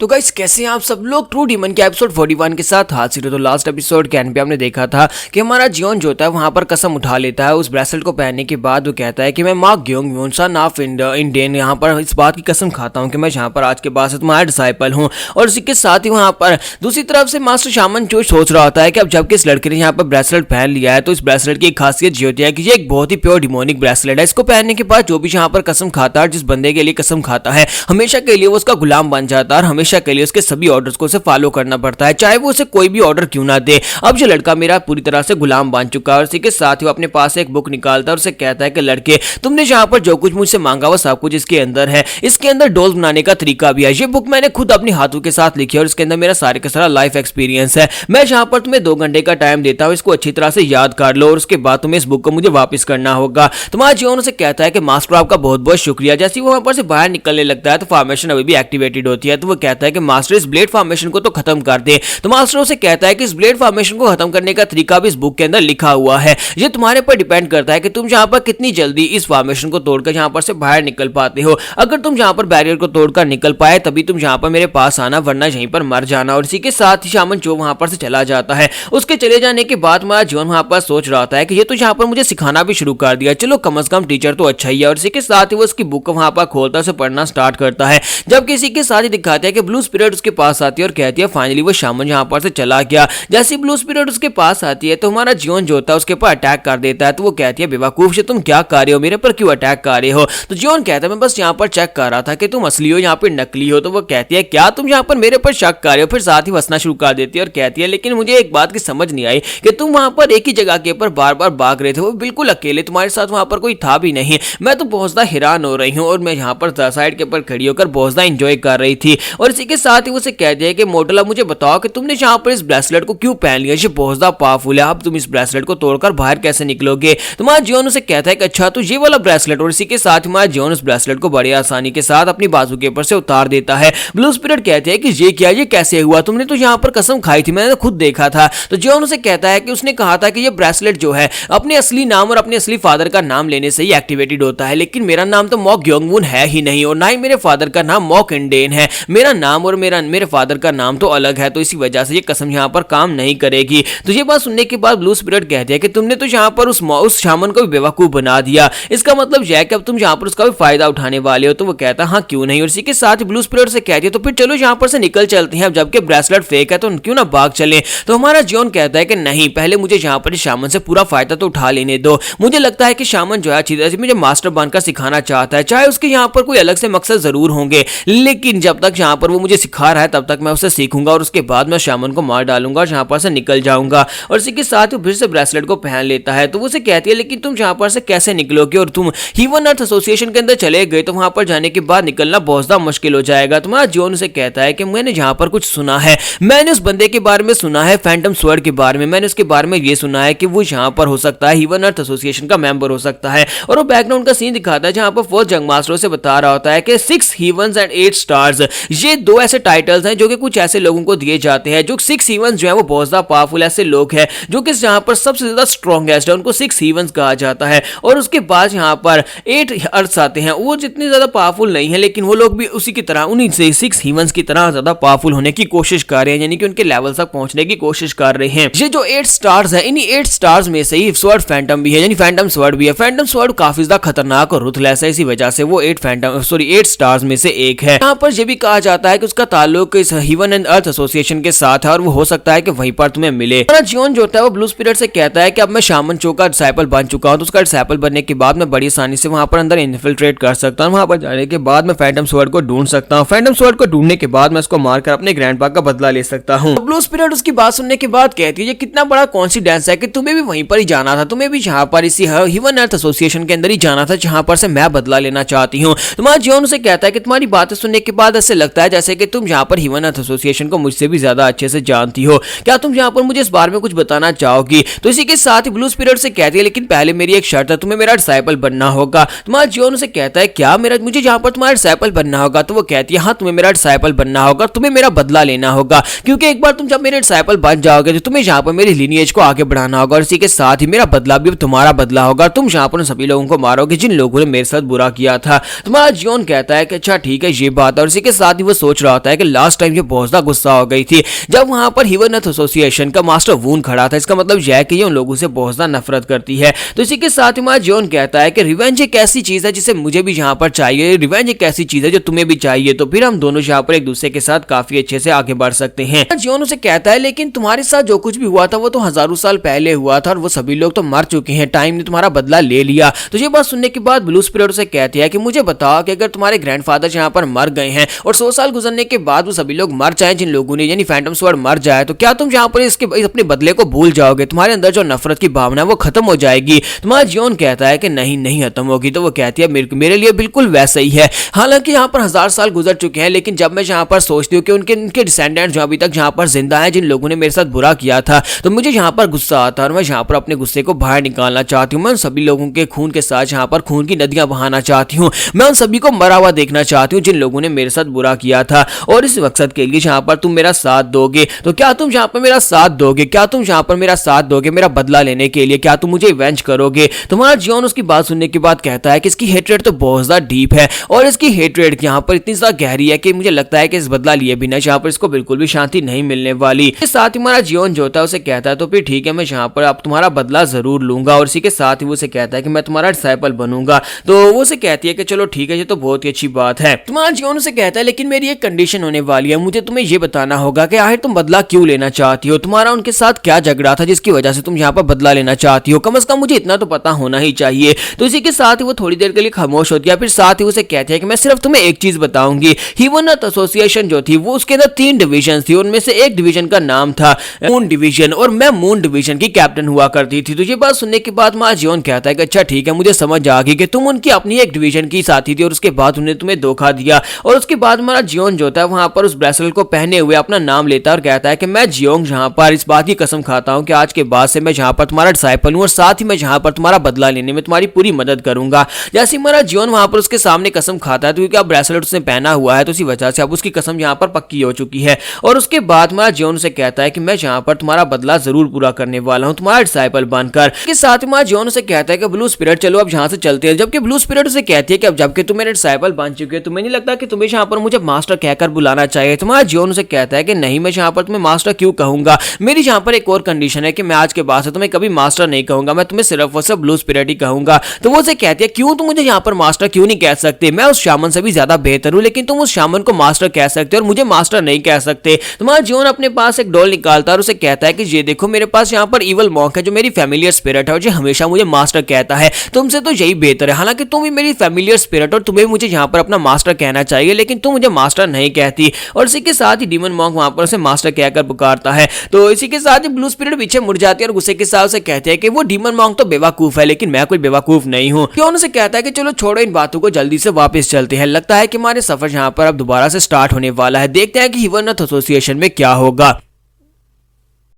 तो गाइस कैसे हैं आप सब लोग। ट्रू डीमन के एपिसोड 41 के साथ हाजिर है। तो लास्ट एपिसोड के एंड पे हमने देखा था कि हमारा जियोन जो होता है वहां पर कसम उठा लेता है। उस ब्रेसलेट को पहनने के बाद वो कहता है कि मैं मार्क ग्योंग यून सन ऑफ इंडियन यहाँ पर इस बात की कसम खाता हूँ कि मैं यहाँ पर आज के बाद से तुम्हारा डिसाइपल हूँ। और इसी के साथ ही वहाँ पर दूसरी तरफ से मास्टर शामन जो सोच रहा होता है कि अब जबकि इस लड़के ने यहाँ पर ब्रेसलेट पहन लिया है तो इस ब्रेसलेट की एक खासियत ये होती है कि ये एक बहुत ही प्योर डिमोनिक ब्रेसलेट है। इसको पहनने के बाद जो भी यहाँ पर कसम खाता है, जिस बंदे के लिए कसम खाता है, हमेशा के लिए वो उसका गुलाम बन जाता है और हमेशा के लिए उसके सभी ऑर्डर्स को उसे फॉलो करना पड़ता है, चाहे वो उसे कोई भी ऑर्डर क्यों ना दे। अब जो लड़का मेरा पूरी तरह से गुलाम बन चुका है और इसी के साथ ही वो अपने पास एक बुक निकालता है और उसे कहता है कि लड़के तुमने यहाँ पर जो कुछ मुझसे मांगा वो सब कुछ इसके अंदर है। इसके अंदर डॉल बनाने का तरीका भी है। ये बुक मैंने खुद अपने हाथों के साथ लिखी है और इसके अंदर मेरा सारे का सारा लाइफ एक्सपीरियंस है। मैं यहाँ पर तुम्हें 2 घंटे का टाइम देता हूँ, इसको अच्छी तरह से याद कर लो और उसके बाद तुम्हें इस बुक को मुझे वापस करना होगा। तुम्हारा जियोन उसे कहता है कि मास्टर आपका बहुत बहुत शुक्रिया। जैसे वो वहां पर से बाहर निकलने लगता है तो फॉर्मेशन अभी भी एक्टिवेटेड होती है। तो वो कहता है कि मास्टर इस ब्लेड फॉर्मेशन को तो खत्म कर दे। तो मास्टर उसे कहता है कि इस ब्लेड फॉर्मेशन को खत्म करने का तरीका भी इस बुक के अंदर लिखा हुआ है। ये तुम्हारे पर डिपेंड करता है कि तुम यहाँ पर कितनी जल्दी इस फॉर्मेशन को तोड़कर यहाँ पर से बाहर निकल पाते हो। अगर तुम यहाँ पर बैरियर को तोड़कर निकल पाए तभी तुम यहाँ पर मेरे पास आना, वरना यहीं पर मर जाना। और इसी के साथ ही शामन जो वहां पर से चला जाता है। उसके चले जाने के बाद मेरा जीवन वहां पर सोच रहा था कि ये तो यहाँ पर मुझे सिखाना भी शुरू कर दिया, चलो कम से कम टीचर तो अच्छा ही है। और इसी के साथ ही वो उसकी बुक वहां पर खोलता है, पढ़ना स्टार्ट करता है। जब किसी के साथ ही दिखाते हैं कि ब्लू स्पिरिट उसके पास आती है और कहती है फाइनली वो शामन यहाँ पर से चला गया। जैसे ब्लू स्पिरिट उसके पास आती है तो हमारा जीवन जो होता है उसके ऊपर अटैक कर देता है। तो वो कहती है बेवकूफ से तुम क्या कर रहे हो, मेरे पर क्यों अटैक कर रहे हो। तो जीवन कहता है मैं बस यहाँ पर चेक कर रहा था कि तुम असली हो यहाँ पर नकली हो। तो वो कहती है क्या तुम यहाँ पर मेरे पर शक कर रहे हो। फिर साथ ही हंसना शुरू कर देती है और कहती है लेकिन मुझे एक बात की समझ नहीं आई कि तुम वहां पर एक ही जगह के ऊपर बार बार भाग रहे थे, वो बिल्कुल अकेले, तुम्हारे साथ वहां पर कोई था भी नहीं। मैं तो बहुत ज्यादा हैरान हो रही हूँ और मैं यहाँ पर साइड के ऊपर खड़ी होकर बहुत ज्यादा एंजॉय कर रही थी। और इसी के साथ ही उसे कह दिया कि मोटला मुझे बताओ कि तुमने यहाँ पर इस ब्रेसलेट को क्यों पहन लिया, ये बहुत ज्यादा पावरफुल है, अब तुम इस ब्रेसलेट को तोड़कर बाहर कैसे निकलोगे। तुम्हारा जीवन उसे कहता है कि अच्छा तो ये वाला ब्रेसलेट। और इसी के साथ हमारा जीवन उस ब्रेसलेट को बड़ी आसानी के साथ अपनी बाजू के ऊपर से उतार देता है। ब्लू स्पिरिट कहते हैं कि ये क्या, ये कैसे हुआ, तुमने तो यहाँ पर कसम खाई थी, मैंने खुद देखा था। तो जीवन उसे कहता है कि उसने कहा था कि ये ब्रेसलेट जो है अपने असली नाम और अपने असली फादर का नाम लेने से ही एक्टिवेटेड होता है, लेकिन मेरा नाम तो मॉक ग्योंगवून है ही नहीं और ना ही मेरे फादर का नाम मॉक इंडेन है। मेरा नाम और मेरे फादर का नाम तो अलग है, तो इसी वजह से ये कसम यहाँ पर काम नहीं करेगी। तो ये बात सुनने के बाद ब्लू स्पिरिट कहते हैं कि तुमने तो यहाँ पर उस शामन को भी बेवकूफ बना दिया, इसका मतलब यह है कि अब तुम यहाँ पर उसका भी फायदा उठाने वाले हो। तो वो कहता है हाँ क्यों नहीं। और इसी के साथ ही ब्लू स्पिरिट से कहती है तो फिर चलो यहाँ पर से निकल चलते हैं, अब जबकि ब्रेसलेट फेक है तो क्यों ना भाग चले। तो हमारा जीवन कहता है कि नहीं, पहले मुझे यहाँ पर शामन से पूरा फायदा तो उठा लेने दो। मुझे लगता है कि शामन जो है अच्छी तरह से मुझे मास्टर बनकर सिखाना चाहता है, चाहे उसके यहाँ पर कोई अलग से मकसद जरूर होंगे, लेकिन जब तक यहाँ पर वो मुझे सिखा रहा है तब तक मैं उसे सीखूंगा और उसके बाद मैं शामन को मार डालूंगा और यहाँ पर से निकल जाऊंगा। और इसी के साथ ही फिर से ब्रेसलेट को पहन लेता है। तो वो उसे कहती है लेकिन तुम यहाँ पर से कैसे निकलोगे, और तुम हीवन अर्थ एसोसिएशन के अंदर चले गए तो वहां पर जाने के बाद निकलना बहुत ज्यादा मुश्किल हो जाएगा। तुम्हारा जीवन उसे कहता है कि मैंने यहाँ पर कुछ सुना है, मैंने उस बंदे के बारे में सुना है, फैंटम स्वर्ड के बारे में, मैंने उसके बारे में ये सुना है कि वो यहाँ पर हो सकता है हीवन अर्थ एसोसिएशन का मेंबर हो सकता है। और वो बैकग्राउंड का सीन दिखाता है जहां पर फोर्थ जंग मास्टरों से बता रहा होता है कि 6 हीवंस एंड 8 स्टार्स, ये 2 ऐसे टाइटल्स हैं जो कि कुछ ऐसे लोगों को दिए जाते हैं। जो 6 हीवंस जो है वो बहुत ज्यादा पावरफुल ऐसे लोग हैं जो कि यहाँ पर सबसे ज्यादा स्ट्रॉन्गेस्ट है, उनको 6 हीवंस कहा जाता है। और उसके बाद यहाँ पर 8 अर्थ आते हैं, वो जितने ज्यादा पावरफुल नहीं है लेकिन वो लोग भी उसी की तरह उन्हीं से 6 हीवंस की तरह ज्यादा पावरफुल होने की कोशिश कर रहे हैं, यानी कि उनके लेवल तक पहुंचने की कोशिश कर रहे हैं। ये जो 8 स्टार्स है, इन्हीं 8 स्टार्स में से ही स्वर्ड फैंटम भी है, यानी फैंटम स्वर्ड भी है। फैंटम स्वर्ड काफी ज्यादा खतरनाक और रुथलेस है, इसी वजह से वो 8 स्टार्स में से एक है। यहाँ पर यह भी कहा जाता है कि उसका ताल्लुक इस हीवन एंड अर्थ एसोसिएशन के साथ है और वो हो सकता है कि वहीं पर तुम्हें मिले। जीवन जो होता है वो ब्लू स्पिरिट से कहता है कि अब मैं शामन चो का डिसाइपल बन चुका हूं, तो उसका डिसाइपल बनने के बाद मैं बड़ी आसानी से वहां पर अंदर इन्फिल्ट्रेट कर सकता हूं। वहां पर जाने के बाद मैं फैंटम स्वॉर्ड को ढूंढ सकता हूं, फैंटम स्वॉर्ड को ढूंढने के बाद मैं उसको मारकर अपने ग्रैंडपा का बदला ले सकता हूं। ब्लू स्पिरिट उसकी बात सुनने के बाद कहती है ये कितना बड़ा कॉन्फिडेंस है कि तुम्हें भी वहीं पर ही जाना था, तुम्हें भी यहाँ पर इसी हीवन अर्थ एसोसिएशन के अंदर ही जाना था जहां पर से मैं बदला लेना चाहती हूँ। तुम्हारा जीवन उसे कहता है कि तुम्हारी बातें सुनने के बाद ऐसे लगता है जैसे कि तुम यहाँ पर हीवन अर्थ एसोसिएशन को मुझसे भी ज्यादा अच्छे से जानती हो, क्या तुम यहाँ पर मुझे इस बारे में कुछ बताना चाहोगी। तो इसी के साथ ही ब्लू स्पिरिट से कहती है लेकिन पहले मेरी एक शर्त है, तुम्हें मेरा डिसाइपल बनना होगा। तुम्हारा जीवन उसे कहता है क्या मुझे यहाँ पर तुम्हारा डिसाइपल बनना होगा। तो वो कहती है हाँ तुम्हें मेरा डिसाइपल बनना होगा, तुम्हें मेरा बदला लेना होगा, क्योंकि एक बार तुम जब मेरे डिसाइपल बन जाओगे तो तुम्हें यहाँ पर मेरी लिनिएज को आगे बढ़ाना होगा और इसी के साथ ही मेरा बदला भी तुम्हारा बदला होगा, तुम यहाँ पर सभी लोगों को मारोगे जिन लोगों ने मेरे साथ बुरा किया था। तुम्हारा जीवन कहता है कि अच्छा ठीक है ये बात, और इसी के साथ ही वो सोच रहा होता है कि लास्ट टाइम ये बहुत ज्यादा गुस्सा हो गई थी जब वहां पर हिवरनथ एसोसिएशन का मास्टर वून खड़ा था। इसका मतलब यह है कि ये उन लोगों से बहुत ज्यादा नफरत करती है। तो इसी के साथ ही जॉन कहता है कि रिवेंज एक ऐसी चीज है जिसे मुझे भी यहाँ पर चाहिए, रिवेंज एक ऐसी चीज है जो तुम्हें भी चाहिए, तो फिर हम दोनों यहाँ पर एक दूसरे के साथ काफी अच्छे से आगे बढ़ सकते हैं। जॉन उसे कहता है लेकिन तुम्हारे साथ जो कुछ भी हुआ था वो तो हजारों साल पहले हुआ था और वो सभी लोग तो मर चुके हैं, टाइम ने तुम्हारा बदला ले लिया। तो ये बात सुनने के बाद ब्लू स्पिरिट उसे कहती है कि मुझे बताओ कि अगर तुम्हारे ग्रैंडफादर यहाँ पर मर गए हैं और 100 साल गुजरने के बाद वो सभी लोग मर जाए, जिन लोगों ने यानी फैंटम स्वॉर्ड मर जाए, तो क्या तुम यहाँ पर इसके अपने बदले को भूल जाओगे? तुम्हारे अंदर जो नफरत की भावना है वो खत्म हो जाएगी? तुम्हारा जॉन कहता है कि नहीं नहीं खत्म होगी। तो वो कहती है मेरे लिए बिल्कुल वैसा ही है। हालांकि यहाँ पर 1000 साल गुजर चुके हैं, लेकिन जब मैं यहाँ पर सोचती हूँ कि उनके डिसेंडेंट्स जो अभी तक यहाँ पर जिंदा हैं, जिन लोगों ने मेरे साथ बुरा किया था, तो मुझे यहाँ पर गुस्सा आता है और मैं यहाँ पर अपने गुस्से को बाहर निकालना चाहती हूँ। मैं उन सभी लोगों के खून के साथ यहाँ पर खून की नदियां बहाना चाहती हूँ। मैं उन सभी को मरा हुआ देखना चाहती हूँ जिन लोगों ने मेरे साथ बुरा किया था, और इस मकसद के लिए यहाँ पर तुम मेरा साथ दोगे। तो क्या तुम यहाँ पर मेरा साथ दोगे? क्या तुम यहाँ पर मेरा साथ दोगे मेरा बदला लेने के लिए? क्या तुम मुझे इवेंज करोगे? तुम्हारा जॉन उसकी बात सुनने के बाद कहता है कि इसकी हेट्रेड तो बहुत ज्यादा डीप है और इसकी हेट्रेड यहाँ पर इतनी ज्यादा गहरी है कि मुझे लगता है कि इस बदला लिए बिना यहाँ पर इसको बिल्कुल भी शांति नहीं मिलने वाली। इसके साथ ही हमारा जॉन जो होता है उसे कहता है तो फिर ठीक है, मैं यहाँ पर अब तुम्हारा बदला जरूर लूंगा। और इसी के साथ ही वो उसे कहता है कि मैं तुम्हारा डिसाइपल बनूंगा। तो वो उसे कहती है कि चलो ठीक है, ये तो बहुत ही अच्छी बात है। तुम्हारा जॉन उसे कहता है लेकिन मेरी एक कंडीशन होने वाली है, मुझे तुम्हें ये बताना होगा कि आखिर तुम बदला क्यों लेना चाहती हो? तुम्हारा उनके साथ क्या झगड़ा था जिसकी वजह से तुम यहाँ पर बदला लेना चाहती हो? कम से कम मुझे इतना तो पता होना ही चाहिए। तो इसी के साथ ही वो थोड़ी देर के लिए खामोश होती है, फिर साथ ही उसे कहती है कि मैं सिर्फ तुम्हें एक चीज बताऊंगी। हिवरनथ एसोसिएशन जो थी वो उसके अंदर 3 डिवीजन थी, उनमें से एक डिवीजन का नाम था मून डिवीजन और मैं मून डिवीजन की कैप्टन हुआ करती थी। तो ये बात सुनने के बाद मां जॉन कहता है कि अच्छा ठीक है, मुझे समझ आ गई कि तुम उनकी अपनी एक डिवीजन की साथी थी और उसके बाद उन्होंने तुम्हें धोखा दिया। और उसके बाद हमारा जियोन जो है वहां पर उस ब्रेसलेट को पहने हुए अपना नाम लेता है और कहता है कि मैं जियोंग जहां पर इस बात की कसम खाता हूं कि आज के बाद से मैं जहां पर तुम्हारा डिसाइपल हूं और साथ ही मैं जहां पर तुम्हारा बदला लेने में तुम्हारी पूरी मदद करूंगा। जैसे हमारा जियोन वहां पर उसके सामने कसम खाता है, तो क्योंकि अब ब्रेसलेट उसने पहना हुआ है तो इसी वजह से अब उसकी कसम यहां पर पक्की हो चुकी है। और उसके बाद हमारा जियोन से कहता है कि मैं जहां पर तुम्हारा बदला जरूर पूरा करने वाला हूं तुम्हारा डिसाइपल बनकर। के साथ हमारा जियोन से कहता है कि ब्लू स्पिरिट चलो अब यहां से चलते हैं। जबकि ब्लू स्पिरिट उसे कहती है कि अब जबकि तुम मेरे डिसाइपल बन चुके हो, तुम्हें नहीं लगता कि तुम्हें यहाँ पर मुझे मास्टर कहकर बुलाना चाहिए? तुम्हारा जियोन उसे कहता है कि नहीं, मैं यहाँ पर तुम्हें मास्टर क्यों कहूंगा? मेरी यहाँ पर एक और कंडीशन है कि मैं आज के बाद से तुम्हें कभी मास्टर नहीं कहूंगा, मैं तुम्हें सिर्फ और सिर्फ ब्लू स्पिरिट ही कहूंगा। तो वो उसे कहती है क्यों तुम मुझे यहाँ पर मास्टर क्यों नहीं कह सकते? मैं उस शामन से भी ज्यादा बेहतर हूँ, लेकिन तुम उस शामन को मास्टर कह सकते हो और मुझे मास्टर नहीं कह सकते। तुम्हारा जियोन अपने पास एक डॉल निकालता है और उसे कहता है कि ये देखो मेरे पास यहाँ पर इवल मॉन्क है जो मेरी फैमिलियर स्पिरिट है और जो हमेशा मुझे मास्टर कहता है, तुमसे तो यही बेहतर है। हालांकि तुम भी मेरी फैमिलियर स्पिरिट और तुम्हें मुझे यहाँ पर अपना मास्टर कहना चाहिए, लेकिन तुम मुझे मास्टर नहीं कहती। और इसी के साथ ही डीमन मॉन्क वहां पर उसे मास्टर कहकर पुकारता है। तो इसी के साथ ही ब्लू स्पिरिट पीछे मुड़ जाती है और गुस्से के साथ उसे कहते हैं कि वो डीमन मॉन्क तो बेवकूफ है, लेकिन मैं कोई बेवकूफ नहीं हूँ। क्यों उसे कहता है कि चलो छोड़ो इन बातों को, जल्दी से वापस चलते हैं। लगता है कि हमारे सफर यहाँ पर अब दोबारा से स्टार्ट होने वाला है। देखते हैं कि हिवरनथ एसोसिएशन में क्या होगा।